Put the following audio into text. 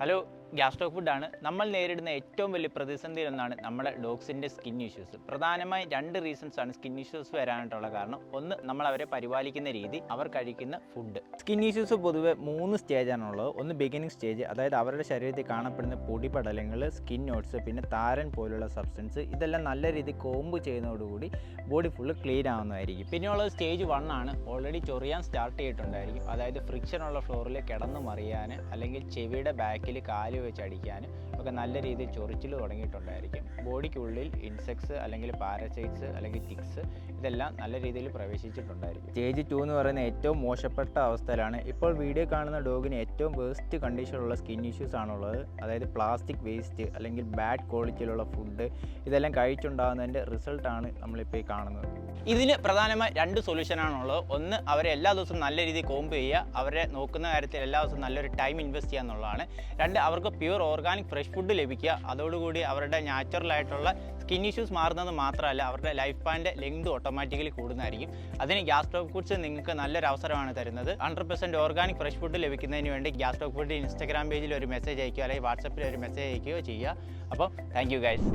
Hello, ഗ്യാസ്ട്രോക് ഫുഡാണ്. നമ്മൾ നേരിടുന്ന ഏറ്റവും വലിയ പ്രതിസന്ധിയിലൊന്നാണ് നമ്മുടെ ഡോഗ്സിൻ്റെ സ്കിൻ ഇഷ്യൂസ്. പ്രധാനമായും 2 റീസൺസ് ആണ് സ്കിൻ ഇഷ്യൂസ് വരാനായിട്ടുള്ള കാരണം. ഒന്ന്, നമ്മൾ അവരെ പരിപാലിക്കുന്ന രീതി, അവർ കഴിക്കുന്ന ഫുഡ്. സ്കിൻ ഇഷ്യൂസ് പൊതുവെ 3 സ്റ്റേജാണുള്ളത്. ഒന്ന് ബിഗിനിങ് സ്റ്റേജ്, അതായത് അവരുടെ ശരീരത്തിൽ കാണപ്പെടുന്ന പൊടിപടലങ്ങൾ, സ്കിൻ നോട്ട്സ്, പിന്നെ താരൻ പോലുള്ള സബ്സ്റ്റൻസ്, ഇതെല്ലാം നല്ല രീതിയിൽ കോമ്പ് ചെയ്യുന്നതോടുകൂടി ബോഡി ഫുള്ള് ക്ലീൻ ആവുന്നതായിരിക്കും. പിന്നെയുള്ളത് സ്റ്റേജ് 1 ആണ്. ഓൾറെഡി ചൊറിയാൻ സ്റ്റാർട്ട് ചെയ്തിട്ടുണ്ടായിരിക്കും. അതായത് ഫ്രിക്ഷനുള്ള ഫ്ലോറിൽ കിടന്നു മറിയാൻ, അല്ലെങ്കിൽ ചെവിയുടെ ബാക്കിൽ കാല് വെച്ച് അടിക്കാനും ഒക്കെ നല്ല രീതിയിൽ ചൊറിച്ചിൽ തുടങ്ങിയിട്ടുണ്ടായിരിക്കും. ബോഡിക്കുള്ളിൽ ഇൻസെക്ട്സ് അല്ലെങ്കിൽ പാരസൈറ്റ്സ് അല്ലെങ്കിൽ ടിക്സ് ഇതെല്ലാം നല്ല രീതിയിൽ പ്രവേശിച്ചിട്ടുണ്ടായിരിക്കും. സ്റ്റേജ് 2 എന്ന് പറയുന്ന ഏറ്റവും മോശപ്പെട്ട അവസ്ഥയിലാണ്. ഇപ്പോൾ വീഡിയോ കാണുന്ന ഡോഗിന് ഏറ്റവും വേസ്റ്റ് കണ്ടീഷനുള്ള സ്കിൻ ഇഷ്യൂസ് ആണുള്ളത്. അതായത് പ്ലാസ്റ്റിക് വേസ്റ്റ് അല്ലെങ്കിൽ ബാഡ് ക്വാളിറ്റിയിലുള്ള ഫുഡ് ഇതെല്ലാം കഴിച്ചുണ്ടാകുന്നതിൻ്റെ റിസൾട്ടാണ് നമ്മളിപ്പോൾ ഈ കാണുന്നത്. ഇതിന് പ്രധാനമായി 2 സൊല്യൂഷനാണുള്ളത്. ഒന്ന്, അവരെ എല്ലാ ദിവസവും നല്ല രീതിയിൽ കോമ്പ് ചെയ്യുക, അവരെ നോക്കുന്ന കാര്യത്തിൽ എല്ലാ ദിവസവും നല്ലൊരു ടൈം ഇൻവെസ്റ്റ് ചെയ്യുക എന്നുള്ളതാണ്. 2, അവർക്ക് പ്യൂർ ഓർഗാനിക് ഫ്രഷ് ഫുഡ് ലഭിക്കുക. അതോടുകൂടി അവരുടെ നാച്ചുറലായിട്ടുള്ള സ്കിൻ ഇഷ്യൂസ് മാറുന്നത് മാത്രമല്ല, അവരുടെ ലൈഫ് സ്പാൻ്റെ ലെങ്ത് ഓട്ടോമാറ്റിക്കലി കൂടുന്നതായിരിക്കും. അതിന് ഗ്യാസ്ട്രോക് ഫുഡ്സ് നിങ്ങൾക്ക് നല്ലൊരു അവസരമാണ് തരുന്നത്. 100% ഓർഗാനിക് ഫ്രഷ് ഫുഡ് ലഭിക്കുന്നതിന് വേണ്ടി ഗ്യാസ്ട്രോക് ഫുഡ് ഇൻസ്റ്റാഗ്രാം പേജിൽ ഒരു മെസ്സേജ് അയക്കുകയോ അല്ലെങ്കിൽ വാട്സപ്പിൽ ഒരു മെസ്സേജ് അയക്കുകയോ ചെയ്യുക. അപ്പോൾ താങ്ക് യു ഗൈസ്.